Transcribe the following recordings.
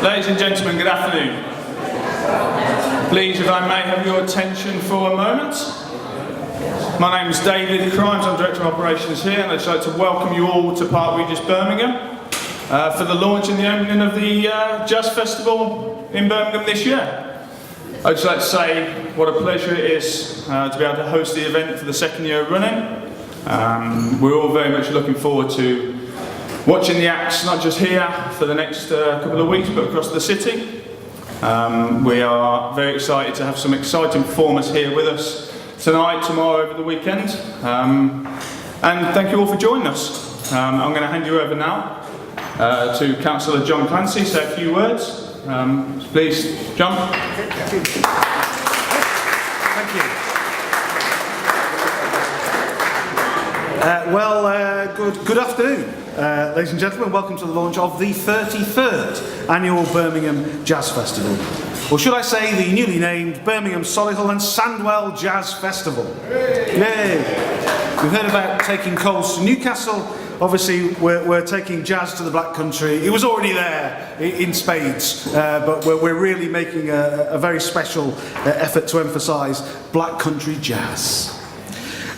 Ladies and gentlemen, good afternoon. Please, if I may have your attention for a moment. My name is David Crimes, I'm Director of Operations here, and I'd just like to welcome you all to Park Regis, Birmingham for the launch and the opening of the Jazz Festival in Birmingham this year. I'd just like to say what a pleasure it is to be able to host the event for the second year running. We're all very much looking forward to watching the acts, not just here for the next couple of weeks, but across the city. We are very excited to have some exciting performers here with us tonight, tomorrow, over the weekend. And thank you all for joining us. I'm going to hand you over now to Councillor John Clancy, say a few words. Please, John. Thank you. Good afternoon, ladies and gentlemen. Welcome to the launch of the 33rd Annual Birmingham Jazz Festival. Or should I say the newly named Birmingham, Solihull and Sandwell Jazz Festival. Yay! We've heard about taking coals to Newcastle. Obviously, we're taking jazz to the Black Country. It was already there in spades, but we're really making a very special effort to emphasise Black Country jazz.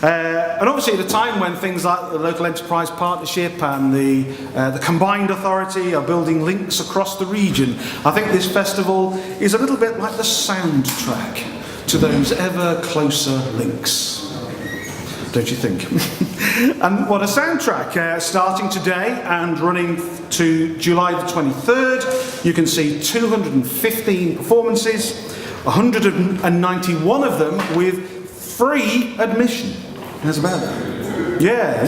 And obviously at a time when things like the Local Enterprise Partnership and the Combined Authority are building links across the region, I think this festival is a little bit like the soundtrack to those ever closer links. Don't you think? And what a soundtrack, starting today and running to July the 23rd, you can see 215 performances, 191 of them with free admission. How's about that? Yeah,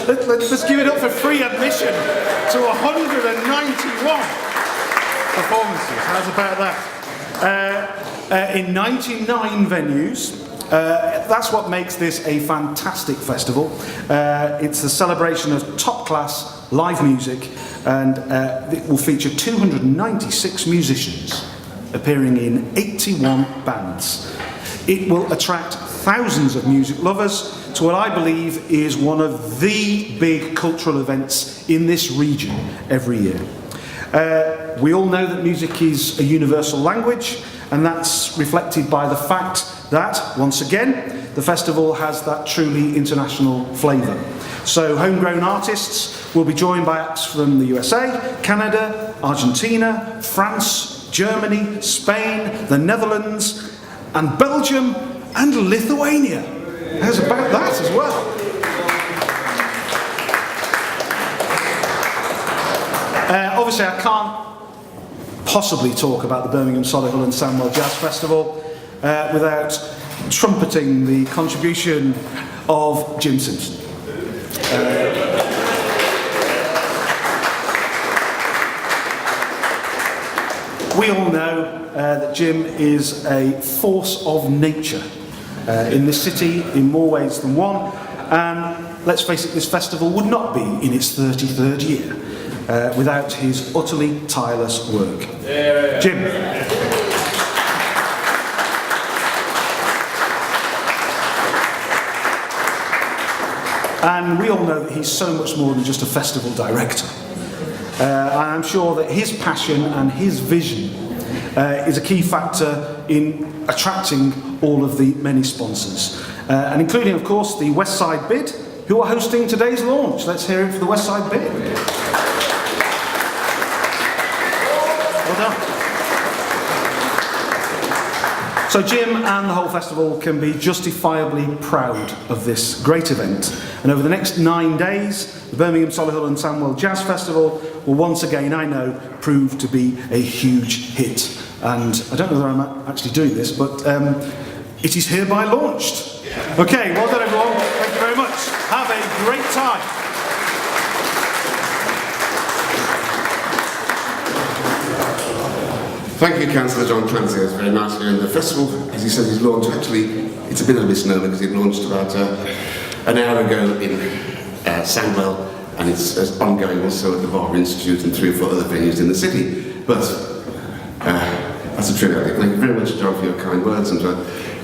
let's give it up for free admission to 191 performances. How's about that? In 99 venues. That's what makes this a fantastic festival. It's a celebration of top-class live music, and it will feature 296 musicians appearing in 81 bands. It will attract thousands of music lovers to what I believe is one of the big cultural events in this region every year. We all know that music is a universal language, and that's reflected by the fact that, once again, the festival has that truly international flavour. So homegrown artists will be joined by acts from the USA, Canada, Argentina, France, Germany, Spain, the Netherlands, and Belgium, and Lithuania. How's about that as well? Obviously, I can't possibly talk about the Birmingham, Solihull and Sandwell Jazz Festival without trumpeting the contribution of Jim Simpson. We all know that Jim is a force of nature in this city in more ways than one, and let's face it, this festival would not be in its 33rd year without his utterly tireless work. Jim. And we all know that he's so much more than just a festival director. I'm sure that his passion and his vision is a key factor in attracting all of the many sponsors, and including, of course, the West Side Bid, who are hosting today's launch. Let's hear it for the West Side Bid. Well done. So Jim and the whole festival can be justifiably proud of this great event, and over the next 9 days, the Birmingham, Solihull and Sandwell Jazz Festival will once again, I know, prove to be a huge hit. And I don't know whether I'm actually doing this, but it is hereby launched. Okay, well done everyone, thank you very much. Have a great time. Thank you, Councillor John Clancy. It's very nice here. And the festival, as he said, is launched. Actually, it's a bit of a misnomer because it launched about an hour ago in Sandwell, and it's ongoing also at the Barber Institute and 3 or 4 other venues in the city. But that's a triviality. Thank you very much, John, for your kind words, and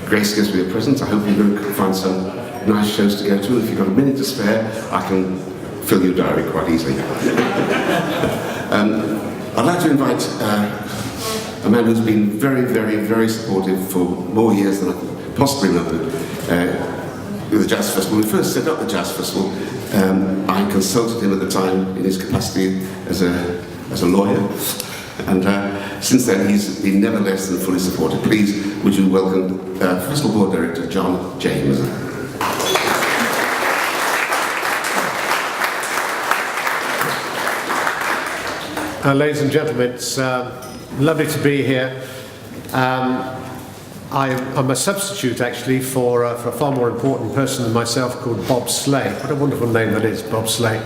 Grace gives me a present. I hope you're going to find some nice shows to go to. If you've got a minute to spare, I can fill your diary quite easily. I'd like to invite a man who's been very, very, very supportive for more years than I can possibly remember with the Jazz Festival. When we first set up the Jazz Festival, I consulted him at the time in his capacity as a lawyer, and since then he's been never less than fully supported. Please, would you welcome Festival Board Director John James. Ladies and gentlemen, it's lovely to be here. I'm a substitute actually for a far more important person than myself called Bob Slay. What a wonderful name that is, Bob Slay,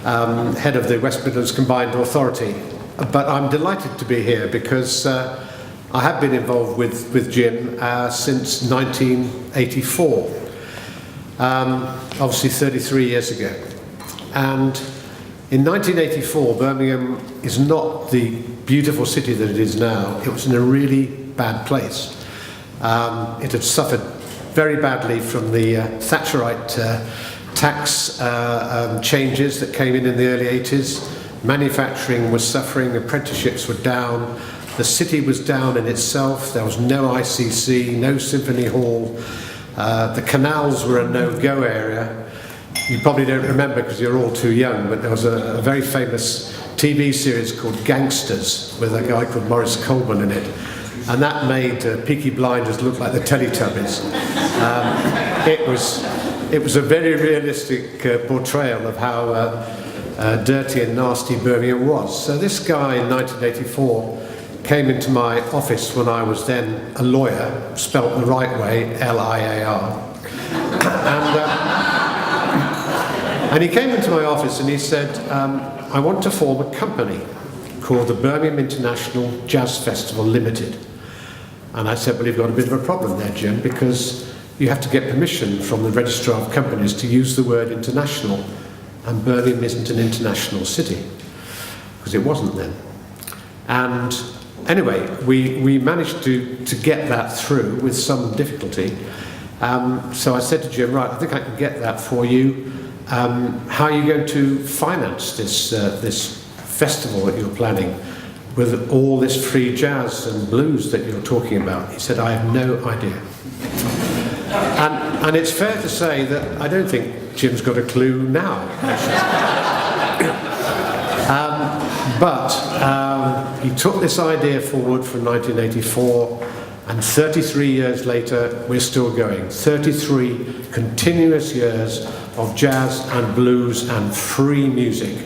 head of the West Midlands Combined Authority. But I'm delighted to be here because I have been involved with Jim since 1984, obviously 33 years ago. And in 1984, Birmingham is not the beautiful city that it is now. It was in a really bad place. It had suffered very badly from the Thatcherite tax changes that came in the early 80s. Manufacturing was suffering, apprenticeships were down, the city was down in itself, there was no ICC, no Symphony Hall, the canals were a no-go area. You probably don't remember because you're all too young, but there was a very famous TV series called Gangsters with a guy called Maurice Coleman in it, and that made Peaky Blinders look like the Teletubbies. It was a very realistic portrayal of how dirty and nasty Birmingham was. So this guy in 1984 came into my office when I was then a lawyer, spelt the right way, L-I-A-R, and he came into my office and he said, I want to form a company called the Birmingham International Jazz Festival Limited. And I said, well, you've got a bit of a problem there, Jim, because you have to get permission from the Registrar of Companies to use the word international, and Birmingham isn't an international city, because it wasn't then. And anyway, we managed to get that through with some difficulty. So I said to Jim, right, I think I can get that for you. How are you going to finance this festival that you're planning with all this free jazz and blues that you're talking about? He said, I have no idea. And it's fair to say that I don't think Jim's got a clue now, but he took this idea forward from 1984, and 33 years later we're still going. 33 continuous years of jazz and blues and free music.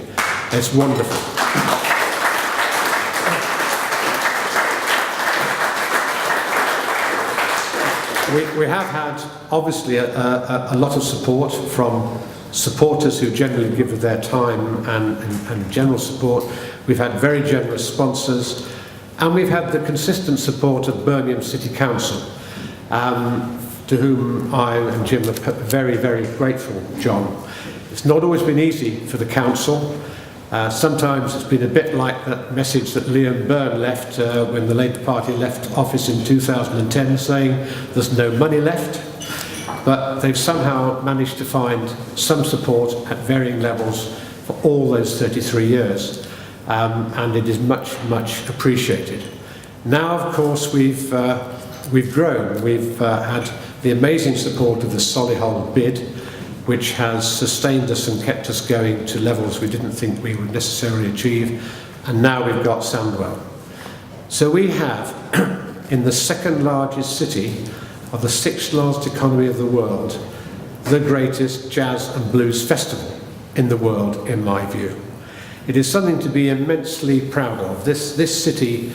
It's wonderful. We have had, obviously, a lot of support from supporters who generally give of their time and general support. We've had very generous sponsors, and we've had the consistent support of Birmingham City Council, to whom I and Jim are very, very grateful, John. It's not always been easy for the council. Sometimes it's been a bit like that message that Liam Byrne left when the Labour Party left office in 2010, saying there's no money left. But they've somehow managed to find some support at varying levels for all those 33 years. And it is much, much appreciated. Now, of course, we've grown. We've had the amazing support of the Solihull bid, which has sustained us and kept us going to levels we didn't think we would necessarily achieve. And now we've got Sandwell. So we have, in the second largest city of the sixth largest economy of the world, the greatest jazz and blues festival in the world, in my view. It is something to be immensely proud of. This city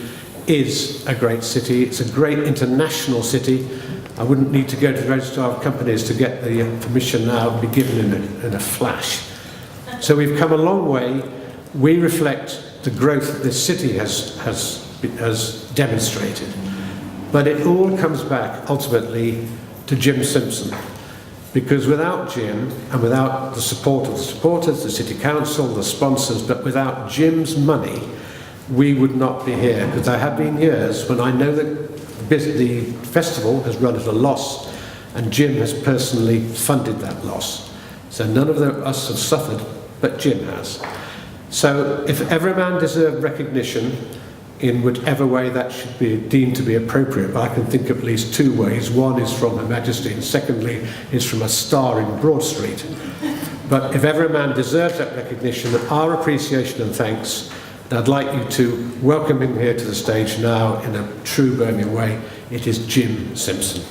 is a great city. It's a great international city. I wouldn't need to go to the Registrar of Companies to get the permission now. It would be given in a flash. So we've come a long way. We reflect the growth that this city has demonstrated. But it all comes back ultimately to Jim Simpson. Because without Jim, and without the support of the supporters, the City Council, the sponsors, but without Jim's money, we would not be here. Because there have been years when I know that the festival has run at a loss, and Jim has personally funded that loss. So none of us have suffered, but Jim has. So if every man deserved recognition in whatever way that should be deemed to be appropriate, but I can think of at least two ways. One is from Her Majesty, and secondly is from a star in Broad Street. But if every man deserves that recognition, our appreciation and thanks, and I'd like you to welcome him here to the stage now in a true Birmingham way. It is Jim Simpson.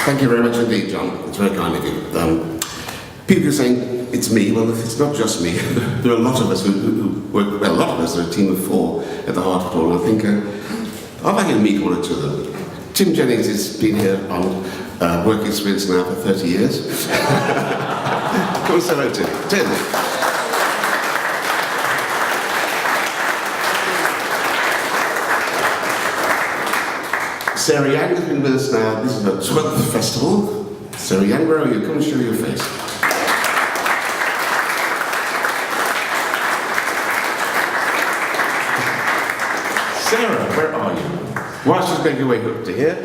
Thank you very much indeed, John. It's very kind of you. People are saying it's me. Well, it's not just me. There are a lot of us who work. Well, a lot of us are a team of 4 at the heart of it all. And I think I'd like you to meet one or two of them. Tim Jennings has been here on work experience now for 30 years. Come and say hello to him. Tim. Sarah Young has been with us now. This is her 12th festival. Sarah Young, where are you? Come and show your face. Sarah, where are you? While she's making her way up to here,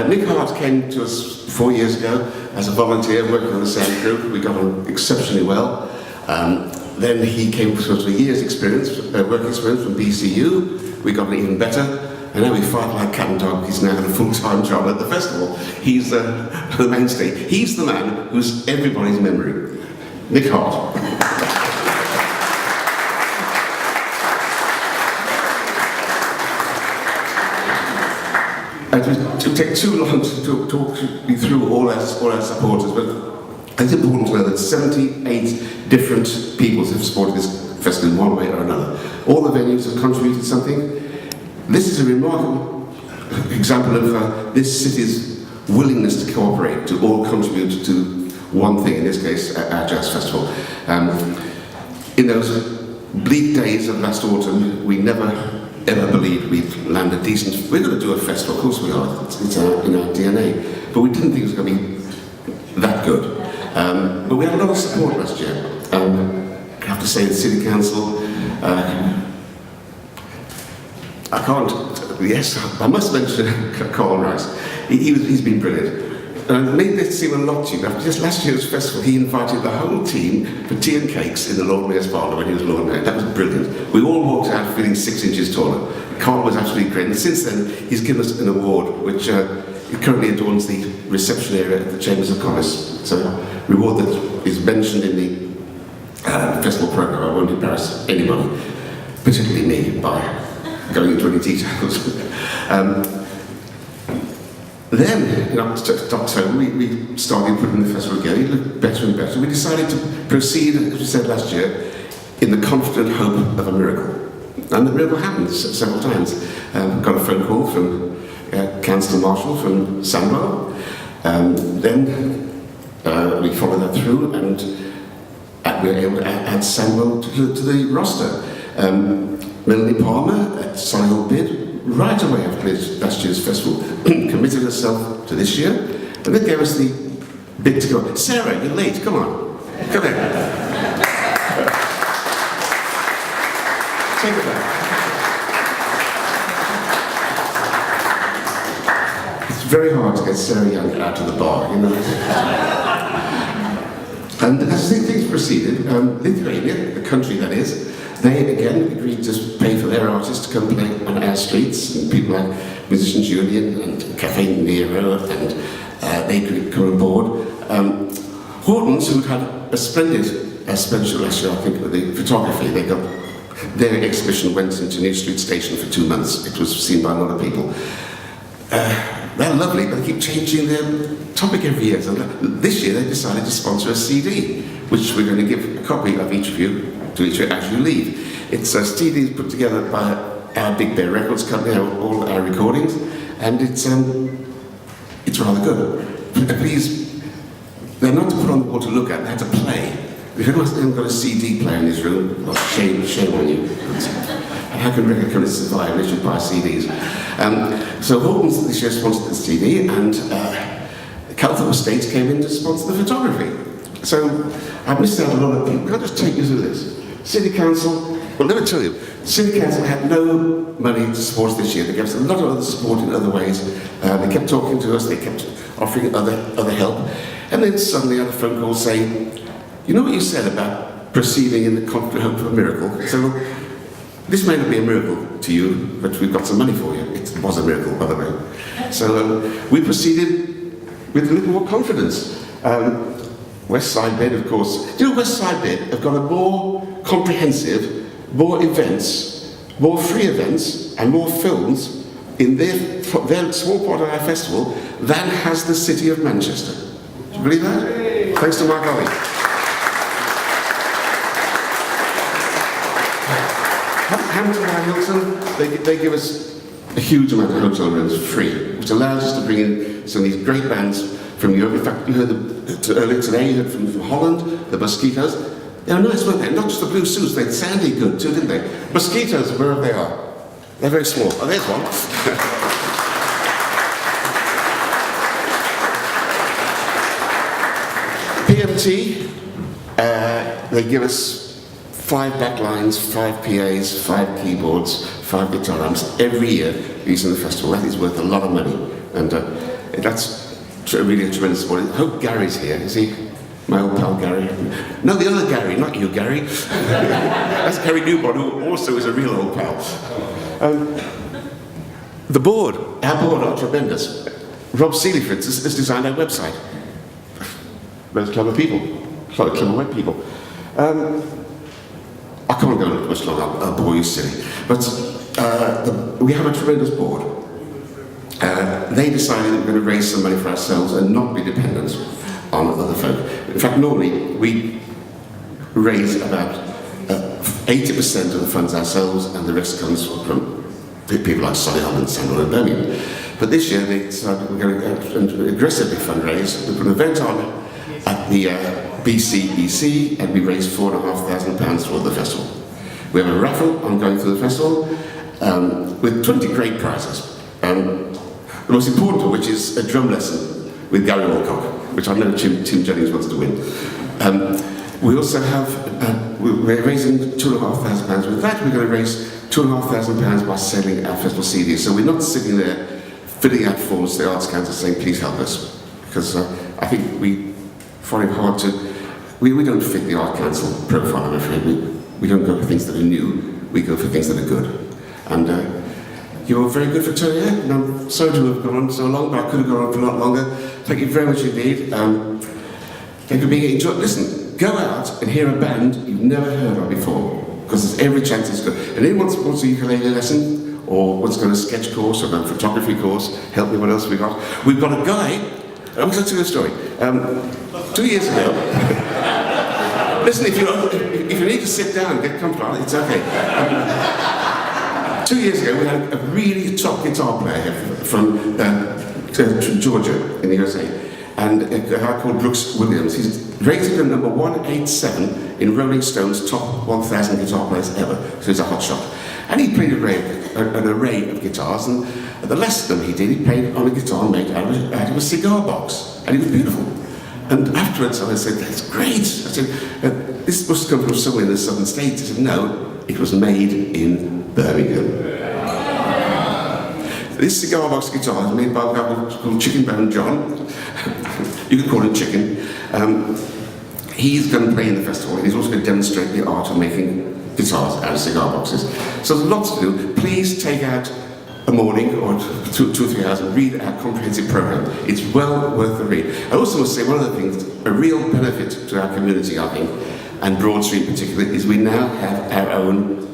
Nick Hart came to us 4 years ago as a volunteer working on the sound group. We got on exceptionally well. Then he came for a year's experience, work experience from BCU. We got on even better. And now we fight like cat and dog. He's now got a full-time job at the festival. He's the mainstay. He's the man who's everybody's memory. Nick Hart. It would take too long to talk you through all our supporters, but it's important to know that 78 different peoples have supported this festival in one way or another. All the venues have contributed something. This is a remarkable example of this city's willingness to cooperate, to all contribute to one thing, in this case, our jazz festival. In those bleak days of last autumn, we never ever believed we'd land a decent... We're going to do a festival, of course we are, it's in our DNA, but we didn't think it was going to be that good. But we had a lot of support last year. I have to say the City Council, I must mention Colin Rice. He's been brilliant. And it made this seem a lot to you. After just last year's festival, he invited the whole team for tea and cakes in the Lord Mayor's parlour when he was Lord Mayor. That was brilliant. We all walked out feeling 6 inches taller. Colin was absolutely great. And since then, he's given us an award which currently adorns the reception area at the Chambers of Commerce. So, a reward that is mentioned in the festival programme. I won't embarrass anybody, particularly me, by going into any details. Then, in October, we started putting the festival together. It looked better and better. We decided to proceed, as we said last year, in the confident hope of a miracle. And the miracle happened several times. Got a phone call from Councillor Marshall from Sandwell. Then we followed that through, and we were able to add Sandwell to the roster. Melanie Palmer at Solihull bid right away after last year's festival, committed herself to this year, and then gave us the bid to go. Sarah, you're late, come on. Come here. Take it back. It's very hard to get Sarah Young out of the bar, you know. And as things proceeded, Lithuania, the country that is, they again agreed to pay for their artists to come play on our streets, and people like Musicians Union and Cafe Nero, and they could come on board. Hortons, who had a splendid special last year, I think, with the photography, their exhibition went into New Street Station for 2 months. It was seen by a lot of people. They're lovely, but they keep changing their topic every year. So this year they decided to sponsor a CD, which we're going to give a copy of each of you to each of you as you leave. It's a CD put together by our Big Bear Records company, all our recordings, and it's rather good. Please, they're not to put on the wall to look at, they're to play. If anyone hasn't got a CD player in this room, well, shame on you. And how can record companies survive unless you buy CDs? So Hortons this year sponsored the CD, and Calthorpe Estates came in to sponsor the photography. So I've missed out a lot of people. Can I just take you through this? City Council Well, let me tell you, the City Council had no money to support us this year. They gave us a lot of other support in other ways. They kept talking to us, they kept offering other help. And then suddenly I had a phone call saying, you know what you said about proceeding in the confident hope of a miracle? So, well, this may not be a miracle to you, but we've got some money for you. It was a miracle, by the way. So we proceeded with a little more confidence. West Side Bed, of course. Do you know West Side Bed have got a more comprehensive, more events, more free events, and more films in their small part of our festival than has the City of Manchester. Do you believe that? Thanks to my colleague. Hampton and Hilton, they give us a huge amount of hotel rooms free, which allows us to bring in some of these great bands from Europe. In fact, you heard earlier today, you heard from Holland, the Mosquitoes. They were nice, weren't they? Not just the blue suits, they sounded good too, didn't they? Mosquitoes, wherever they are. They're very small. Oh, there's one. PMT, they give us 5 backlines, 5 PAs, 5 keyboards, 5 guitar amps every year using the festival. That is worth a lot of money, and that's really a tremendous support. I hope Gary's here. Is he? My old pal Gary. No, the other Gary, not you, Gary. That's Gary Newbon, who also is a real old pal. The board, our board are tremendous. Rob Seeley, for instance, has designed our website. Those clever people, clever web people. I can't go into much longer, I'll bore you silly. But we have a tremendous board. They decided that we're going to raise some money for ourselves and not be dependent on other folk. In fact, normally we raise about 80% of the funds ourselves, and the rest comes from people like Solihull and Sandwell and Birmingham. But this year they decided we're going to aggressively fundraise. We put an event on at the BCEC, and we raised £4,500 for the festival. We have a raffle ongoing through the festival with 20 great prizes. The most important of which is a drum lesson with Gary Walcock, which I know Tim Jennings wants to win. We also have, we're raising £2,500. With that, we're going to raise £2,500 by selling our festival CDs. So we're not sitting there filling out forms to the Arts Council saying, please help us. Because I think we find it hard to, we don't fit the Art Council profile, I'm afraid. We don't go for things that are new, we go for things that are good. And you were very good for turning out, and I'm sorry to have gone on so long, but I could have gone on for a lot longer. Thank you very much indeed. Thank you for being enjoyed. Listen, go out and hear a band you've never heard of before, because there's every chance it's good. And anyone wants a ukulele lesson, or wants to go to a sketch course, or a photography course, help me, what else we got? We've got a guy, I'm going to tell you a story. 2 years ago, listen, if you need to sit down and get comfortable, it's okay. 2 years ago, we had a really top guitar player from Georgia in the USA, and a guy called Brooks Williams. He's rated at number 187 in Rolling Stone's top 1,000 guitar players ever, so he's a hot shot. And he played an array of guitars, and at the last of them he did, he played on a guitar made out of a cigar box, and it was beautiful. And afterwards I said, that's great. I said, this must come from somewhere in the southern states. He said, no, it was made in Birmingham. This cigar box guitar is made by a guy called Chicken Bone John. You could call him Chicken. He's going to play in the festival, and he's also going to demonstrate the art of making guitars out of cigar boxes. So there's lots to do. Please take out a morning or 2 or 3 hours and read our comprehensive programme. It's well worth the read. I also must say one of the things, a real benefit to our community, I think, and Broad Street in particular, is we now have our own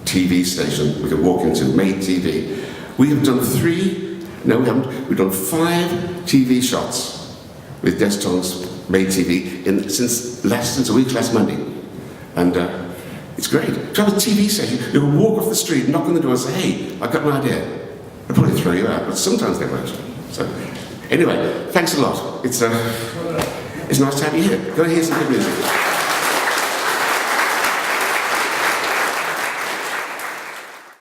TV station we can walk into, Made TV. We have done we've done 5 TV shots with Deston's Made TV since a week last Monday. And it's great. To have a TV station, you can walk off the street, knock on the door and say, hey, I've got an idea. They'll probably throw you out, but sometimes they won't. So, anyway, thanks a lot. It's nice to have you here. Go and hear some good music.